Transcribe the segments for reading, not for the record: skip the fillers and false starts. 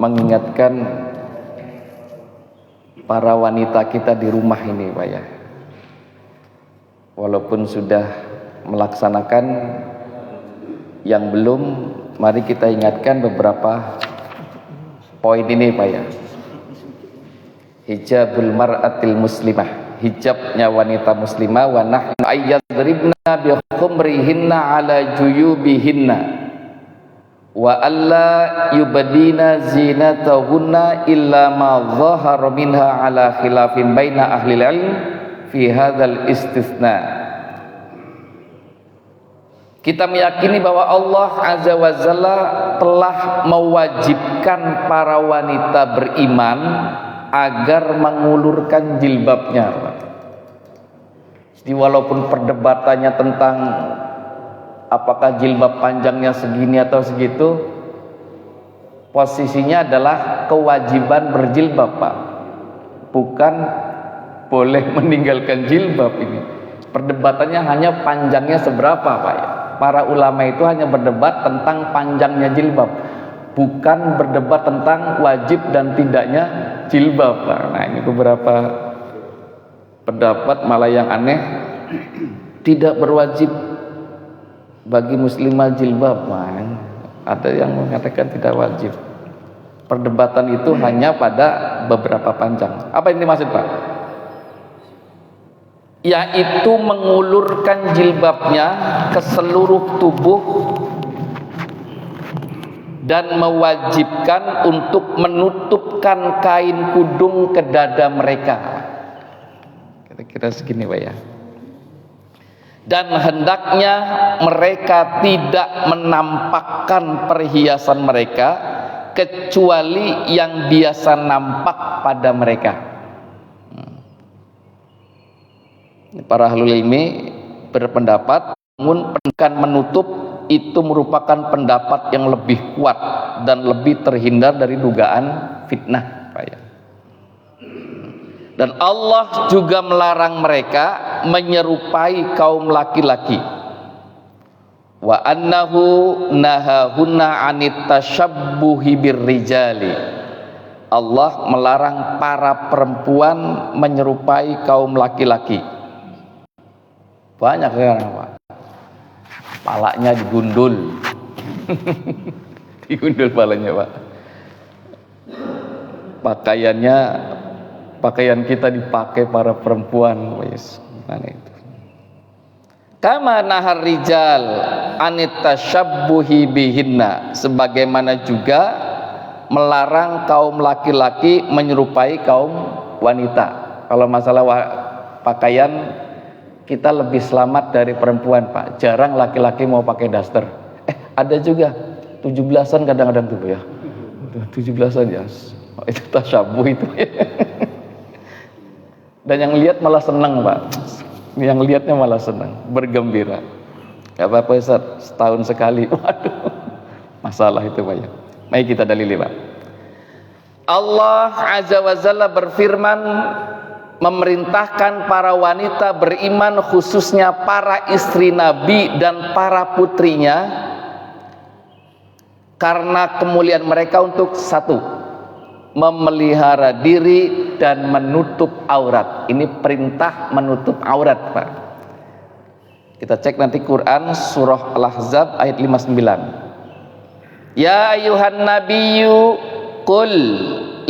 mengingatkan para wanita kita di rumah ini, Pak ya. Walaupun sudah melaksanakan, yang belum, mari kita ingatkan beberapa poin ini, Pak ya. Hijabul mar'atil muslimah, hijabnya wanita muslimah, wa nahnu ayyadribna bi khumrihinna ala juyubihinna wa alla yubdina zinatahunna illa ma dhahara minha ala khilafin baina ahli ilm fi hadzal istitsna. Kita meyakini bahwa Allah Azza wa Jalla telah mewajibkan para wanita beriman agar mengulurkan jilbabnya. Jadi walaupun perdebatannya tentang apakah jilbab panjangnya segini atau segitu, posisinya adalah kewajiban berjilbab, Pak, bukan boleh meninggalkan jilbab. Ini perdebatannya hanya panjangnya seberapa, Pak ya. Para ulama itu hanya berdebat tentang panjangnya jilbab, bukan berdebat tentang wajib dan tidaknya jilbab, Pak. Nah, ini beberapa pendapat malah yang aneh, tidak berwajib bagi muslimah jilbab, man. Ada yang mengatakan tidak wajib. Perdebatan itu hanya pada beberapa panjang. Apa ini maksud, Pak? Yaitu mengulurkan jilbabnya ke seluruh tubuh dan mewajibkan untuk menutupkan kain kudung ke dada mereka. Kira-kira segini, Pak ya. Dan hendaknya mereka tidak menampakkan perhiasan mereka kecuali yang biasa nampak pada mereka. Para ahlul ilmi berpendapat, namun pendidikan menutup itu merupakan pendapat yang lebih kuat dan lebih terhindar dari dugaan fitnah, Pak ya. Dan Allah juga melarang mereka menyerupai kaum laki-laki. Wa annahu nahahunna 'anit tashabbuhi birrijali. Allah melarang para perempuan menyerupai kaum laki-laki. Banyak sekarang, Pak, palanya digundul. Digundul palanya, Pak. Pakaian kita dipakai para perempuan, wis. Mana itu? Kama nahar rijal anit tasyabbuhi bihinna, sebagaimana juga melarang kaum laki-laki menyerupai kaum wanita. Kalau masalah pakaian, kita lebih selamat dari perempuan, Pak. Jarang laki-laki mau pakai daster. Ada juga 17-an kadang-kadang tuh, ya. 17-an ya. Oh, itu tasyabuh itu. Dan yang lihat malah senang, Pak. Yang lihatnya malah senang, bergembira. Gak apa-apa, Ustaz, setahun sekali. Waduh, masalah itu, Pak ya. Mari kita dalili, Pak. Allah Azza wa Jalla berfirman, memerintahkan para wanita beriman, khususnya para istri Nabi dan para putrinya, karena kemuliaan mereka, untuk satu, memelihara diri dan menutup aurat. Ini perintah menutup aurat, Pak. Kita cek nanti Quran surah Al-Ahzab ayat 59. Ya ayuhan nabiyyu qul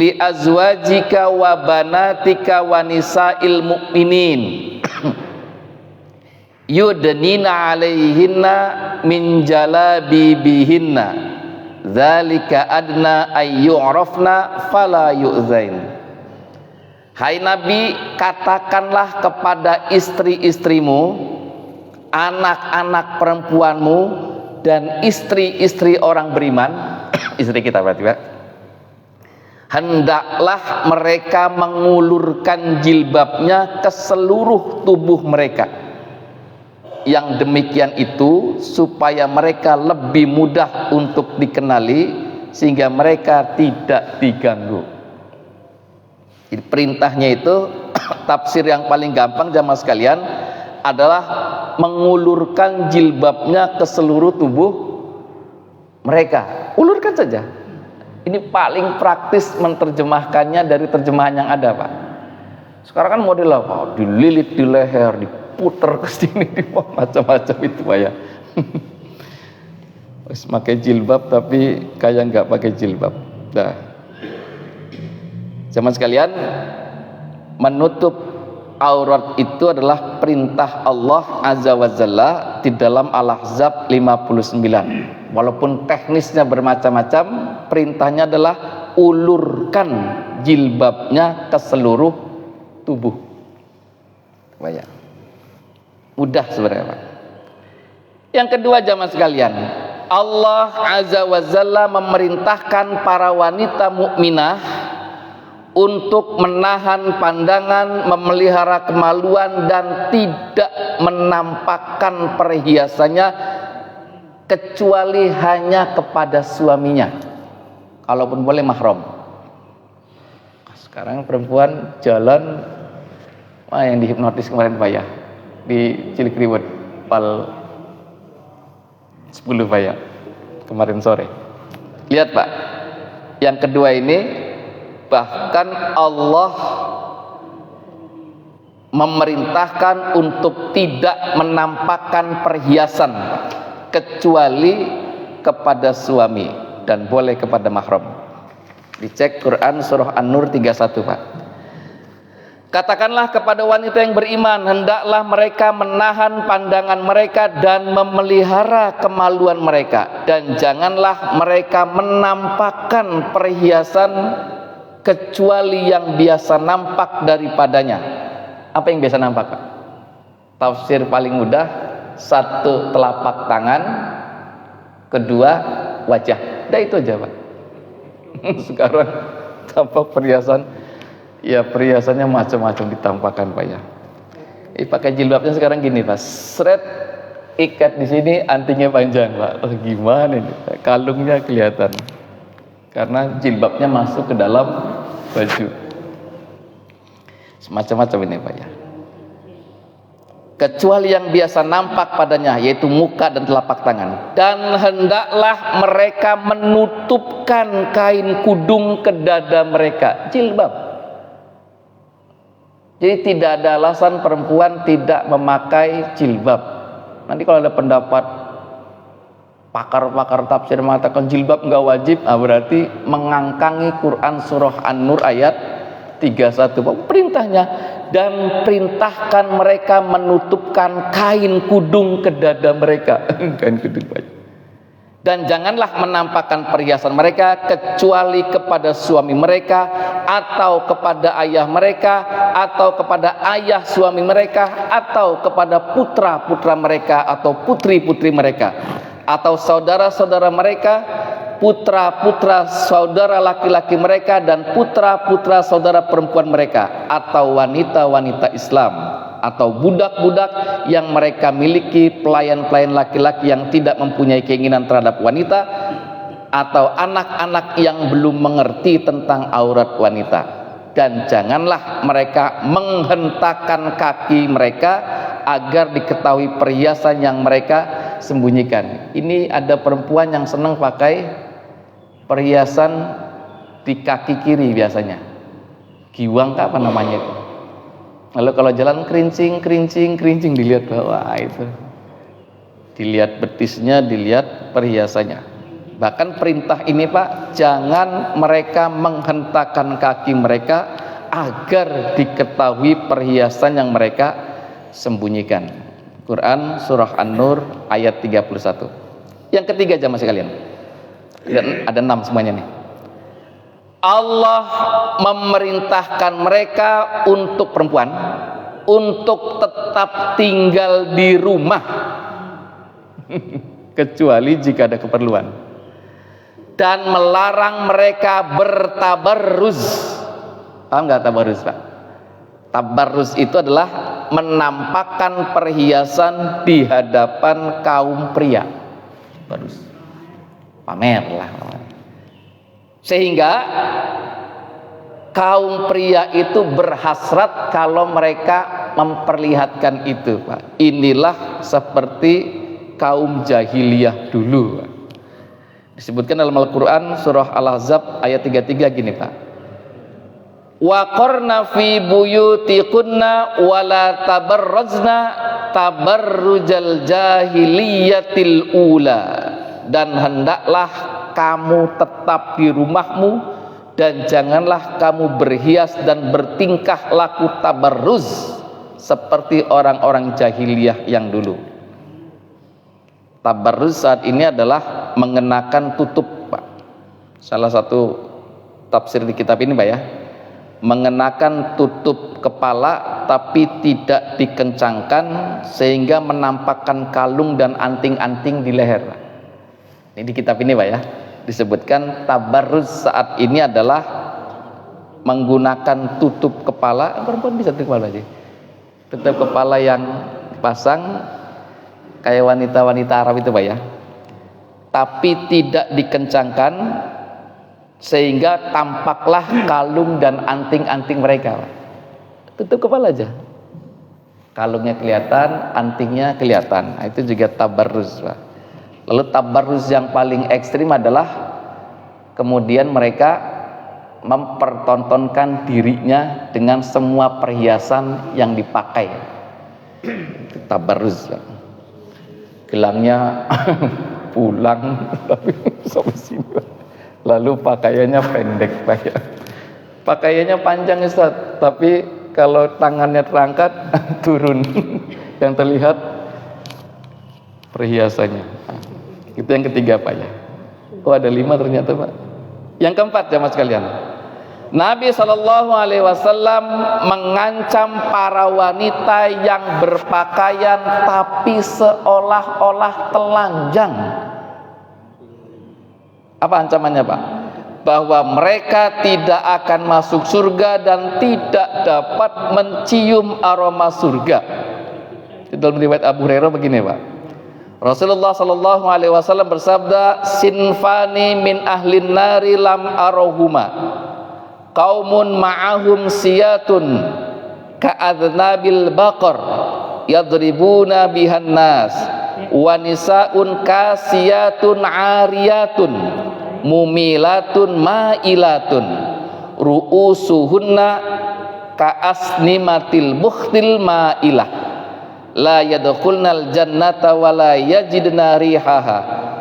li azwajika wa banatika wa nisa'il mu'minin yudnina 'alaihinna min jalabibihinna dzalika adna ay yu'rafna fala yu'zain. Hai Nabi, katakanlah kepada istri-istrimu, anak-anak perempuanmu, dan istri-istri orang beriman, istri kita berarti, Pak, hendaklah mereka mengulurkan jilbabnya ke seluruh tubuh mereka. Yang demikian itu supaya mereka lebih mudah untuk dikenali, sehingga mereka tidak diganggu. Jadi perintahnya itu tafsir yang paling gampang jamaah sekalian adalah mengulurkan jilbabnya ke seluruh tubuh mereka. Ulurkan saja. Ini paling praktis menerjemahkannya dari terjemahan yang ada, Pak. Sekarang kan model apa? Dililit di leher, diputer ke sini, macam-macam itu, Pak ya. Pakai jilbab tapi kayak nggak pakai jilbab. Nah, zaman sekalian, menutup aurat itu adalah perintah Allah Azza wa Jalla di dalam Al-Ahzab 59. Walaupun teknisnya bermacam-macam, perintahnya adalah ulurkan jilbabnya ke seluruh tubuh. Banyak. Mudah sebenarnya, Pak. Yang kedua, jamaah sekalian, Allah Azza wa Jalla memerintahkan para wanita mukminah untuk menahan pandangan, memelihara kemaluan dan tidak menampakkan perhiasannya kecuali hanya kepada suaminya, kalaupun boleh mahram. Sekarang perempuan jalan, yang dihipnotis kemarin, Pak ya, di Cilikriwut Pal 10, Pak ya, kemarin sore. Lihat, Pak, yang kedua ini bahkan Allah memerintahkan untuk tidak menampakkan perhiasan kecuali kepada suami dan boleh kepada mahram. Dicek Quran surah An-Nur 31, Pak. Katakanlah kepada wanita yang beriman, hendaklah mereka menahan pandangan mereka dan memelihara kemaluan mereka, dan janganlah mereka menampakkan perhiasan kecuali yang biasa nampak daripadanya. Apa yang biasa nampak, Pak? Tafsir paling mudah, satu telapak tangan, kedua wajah. Udah itu aja, Pak. Sekarang tampak perhiasan, ya perhiasannya macam-macam ditampakkan, Pak ya. Pakai jilbabnya sekarang gini, Pak, seret, ikat di sini, antingnya panjang, Pak. Oh, gimana ini? Kalungnya kelihatan karena jilbabnya masuk ke dalam baju. Semacam-macam ini, Pak ya. Kecuali yang biasa nampak padanya, yaitu muka dan telapak tangan. Dan hendaklah mereka menutupkan kain kudung ke dada mereka, jilbab. Jadi tidak ada alasan perempuan tidak memakai jilbab. Nanti kalau ada pendapat pakar-pakar tafsir mengatakan jilbab nggak wajib, berarti mengangkangi Quran surah An-Nur ayat 31. Perintahnya, dan perintahkan mereka menutupkan kain kudung ke dada mereka. Kain kudung, dan janganlah menampakkan perhiasan mereka kecuali kepada suami mereka, atau kepada ayah mereka, atau kepada ayah suami mereka, atau kepada putra-putra mereka atau putri-putri mereka, atau saudara-saudara mereka, putra-putra saudara laki-laki mereka, dan putra-putra saudara perempuan mereka, atau wanita-wanita Islam, atau budak-budak yang mereka miliki, pelayan-pelayan laki-laki yang tidak mempunyai keinginan terhadap wanita, atau anak-anak yang belum mengerti tentang aurat wanita. Dan janganlah mereka menghentakkan kaki mereka agar diketahui perhiasan yang mereka sembunyikan. Ini ada perempuan yang senang pakai perhiasan di kaki kiri biasanya, giwang apa namanya itu. Lalu kalau jalan kerincing dilihat bawah, itu dilihat betisnya, dilihat perhiasannya. Bahkan perintah ini, Pak, jangan mereka menghentakkan kaki mereka agar diketahui perhiasan yang mereka sembunyikan. Quran surah An-Nur ayat 31. Yang ketiga, jamaah sekalian, ada 6 semuanya nih. Allah memerintahkan mereka untuk perempuan untuk tetap tinggal di rumah kecuali jika ada keperluan, dan melarang mereka bertabarruz. Paham nggak tabarruz, Pak? Tabarruz itu adalah menampakkan perhiasan di hadapan kaum pria. Tabarruz, pamer lah. Sehingga kaum pria itu berhasrat kalau mereka memperlihatkan itu, Pak. Inilah seperti kaum jahiliyah dulu, Pak. Disebutkan dalam Al-Quran surah Al-Ahzab ayat 33 gini Pak, wa qarna fi buyutikunna wala tabarrajna tabarrujal jahiliyatil ula, dan hendaklah kamu tetap di rumahmu dan janganlah kamu berhias dan bertingkah laku tabarruz seperti orang-orang jahiliyah yang dulu. Tabarruz saat ini adalah mengenakan tutup Pak. Salah satu tafsir di kitab ini Pak ya, mengenakan tutup kepala tapi tidak dikencangkan sehingga menampakkan kalung dan anting-anting di leher. Ini di kitab ini Pak ya, disebutkan tabarruz saat ini adalah menggunakan tutup kepala. Perempuan bisa tutup kepala aja, tutup kepala yang pasang kayak wanita-wanita Arab itu Pak ya, tapi tidak dikencangkan sehingga tampaklah kalung dan anting-anting mereka Pak. Tutup kepala aja, kalungnya kelihatan, antingnya kelihatan. Nah, itu juga tabarruz Pak. Lalu tabarruz yang paling ekstrim adalah kemudian mereka mempertontonkan dirinya dengan semua perhiasan yang dipakai. Itu tabarruz Pak. Gelangnya pulang tapi sampai sini, lalu pakaiannya pendek Pak ya. Pakaiannya panjang Ustaz, tapi kalau tangannya terangkat turun, yang terlihat perhiasannya. Itu yang ketiga Pak ya. Oh ada 5 ternyata Pak. Yang keempat jamaah sekalian, Nabi SAW mengancam para wanita yang berpakaian tapi seolah-olah telanjang. Apa ancamannya Pak? Bahwa mereka tidak akan masuk surga dan tidak dapat mencium aroma surga. Di dalam riwayat Abu Hurairah begini Pak, Rasulullah SAW bersabda, sinfani min ahlin nari lam arohuma, qaumun ma'ahum siyatun ka'adnabil baqar yadribuna bihan nas wa nisaun kasiyatun ariyatun mumilatun ma'ilatun ru'usuhunna ka'asnimatil bukhtil ma'ilah la yadkhulnal jannata wa la yajidna rihaha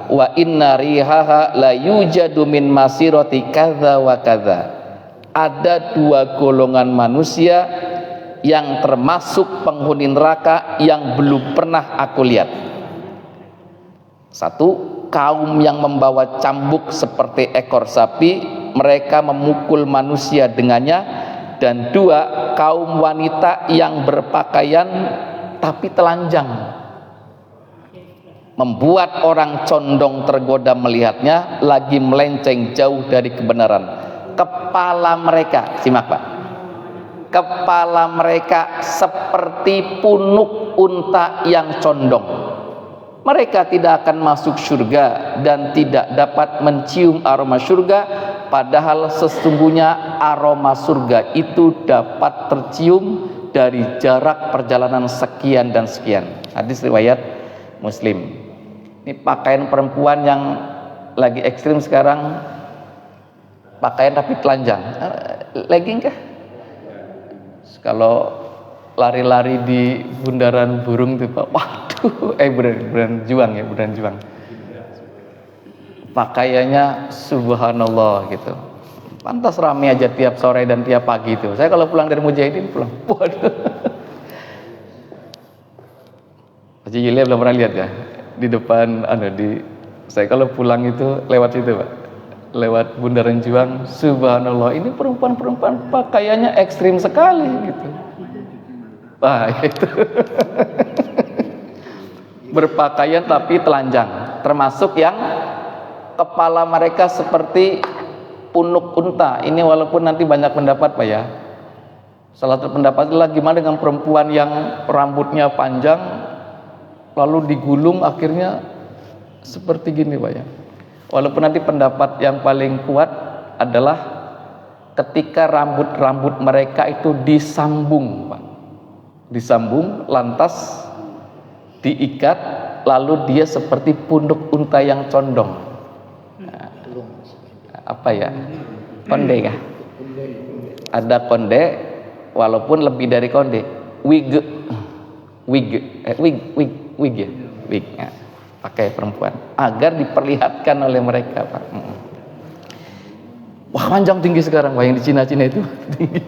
wa inna rihaha la yujadu min masirati kadza wa kadza. Ada 2 golongan manusia yang termasuk penghuni neraka yang belum pernah aku lihat. 1, kaum yang membawa cambuk seperti ekor sapi, mereka memukul manusia dengannya. Dan 2, kaum wanita yang berpakaian tapi telanjang, membuat orang condong tergoda melihatnya, lagi melenceng jauh dari kebenaran. Kepala mereka, simak Pak, kepala mereka seperti punuk unta yang condong. Mereka tidak akan masuk surga dan tidak dapat mencium aroma surga, padahal sesungguhnya aroma surga itu dapat tercium dari jarak perjalanan sekian dan sekian. Hadis riwayat Muslim. Ini pakaian perempuan yang lagi ekstrim sekarang, pakaian tapi telanjang. Legging kah? Kalau lari-lari di bundaran burung tuh Pak, waduh, beneran juang ya, beneran juang. Pakaiannya subhanallah gitu. Pantas rame aja tiap sore dan tiap pagi itu. Saya kalau pulang dari Mujahidin pulang, waduh. Haji Yulia belum pernah lihat ya di depan, saya kalau pulang itu lewat situ Pak, lewat bundaran Juang, subhanallah, ini perempuan-perempuan pakaiannya ekstrim sekali gitu. Wah itu berpakaian tapi telanjang, termasuk yang kepala mereka seperti punuk unta. Ini walaupun nanti banyak pendapat Pak ya. Salah satu pendapat adalah gimana dengan perempuan yang rambutnya panjang lalu digulung akhirnya seperti gini Pak ya. Walaupun nanti pendapat yang paling kuat adalah ketika rambut-rambut mereka itu disambung Pak, disambung lantas diikat, lalu dia seperti punuk unta yang condong. Nah, apa ya? Konde kah? Ada konde walaupun lebih dari konde. Wig ya, wig ya. Pakai perempuan agar diperlihatkan oleh mereka, Pak. Wah, panjang tinggi sekarang, Pak, yang di Cina-Cina itu tinggi.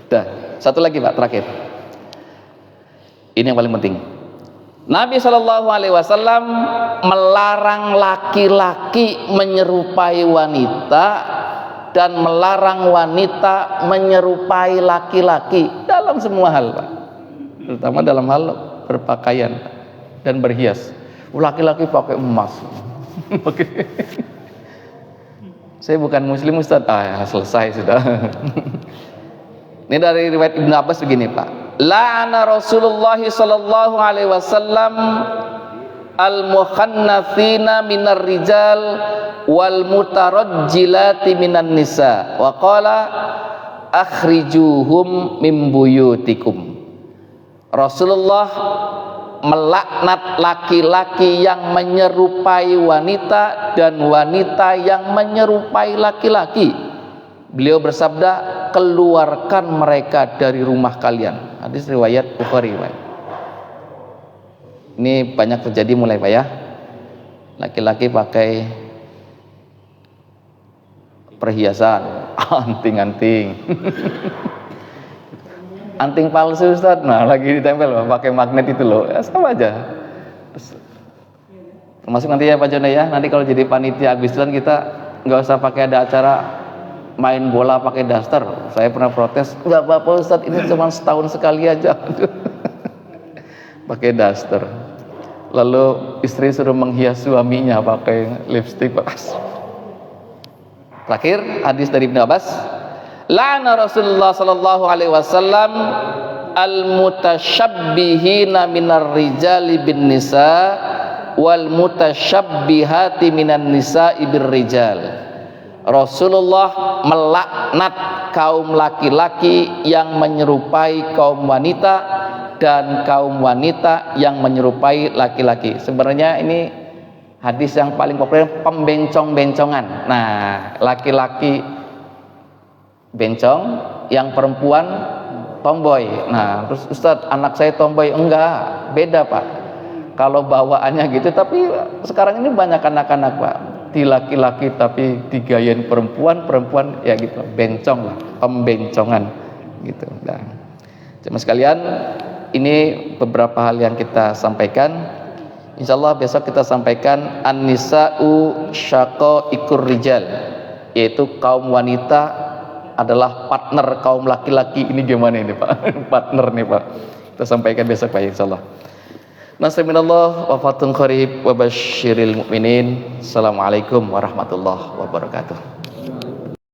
Dah, satu lagi, Pak, terakhir. Ini yang paling penting. Nabi SAW melarang laki-laki menyerupai wanita dan melarang wanita menyerupai laki-laki dalam semua hal, Pak. Terutama dalam hal berpakaian dan berhias. Laki-laki pakai emas. Saya bukan muslim, Ustaz. Ya, selesai sudah. Ini dari riwayat Ibnu Abbas begini, Pak. La'ana Rasulullah sallallahu alaihi wasallam al-mukhannatsina minar rijal wal mutarajjilati minan nisa wa qala akhrijuhum min buyutikum. Rasulullah melaknat laki-laki yang menyerupai wanita dan wanita yang menyerupai laki-laki. Beliau bersabda, keluarkan mereka dari rumah kalian. Hadis riwayat Bukhari. Ini banyak terjadi mulai, Pak, ya. Laki-laki pakai perhiasan, anting-anting. Anting palsu, Ustaz. Nah, lagi ditempel, Pak, pakai magnet itu loh. Ya, sama aja. Termasuk nanti ya Pak Jono ya, nanti kalau jadi panitia Agustusan kita nggak usah pakai ada acara main bola pakai daster. Saya pernah protes, nggak apa-apa Ustaz, ini cuma setahun sekali aja. Pakai daster. Lalu istri suruh menghias suaminya pakai lipstik, Pak. Terakhir hadis dari Ibnu Abbas, la'ana Rasulullah sallallahu alaihi wasallam al-mutasyabbihina minar rijali bin nisa wal mutasyabbihati minan nisa'i bir rijal. Rasulullah melaknat kaum laki-laki yang menyerupai kaum wanita dan kaum wanita yang menyerupai laki-laki. Sebenarnya ini hadis yang paling populer, pembencong-bencongan. Nah, laki-laki bencong, yang perempuan tomboy. Nah, terus Ustadz, anak saya tomboy. Enggak, beda, Pak. Kalau bawaannya gitu, tapi sekarang ini banyak anak-anak, Pak, di laki-laki tapi digayain perempuan ya gitu, bencong lah, pembencongan gitu. Nah, cuma sekalian, ini beberapa hal yang kita sampaikan. Insyaallah besok kita sampaikan an-nisa'u syaqaiqur rijal, yaitu kaum wanita adalah partner kaum laki-laki. Ini gimana ini, Pak? Partner nih, Pak. Kita sampaikan besok, Pak, insyaallah. Nasriminallah wa fatun qarib wa basyiril mu'minin. Assalamualaikum warahmatullahi wabarakatuh.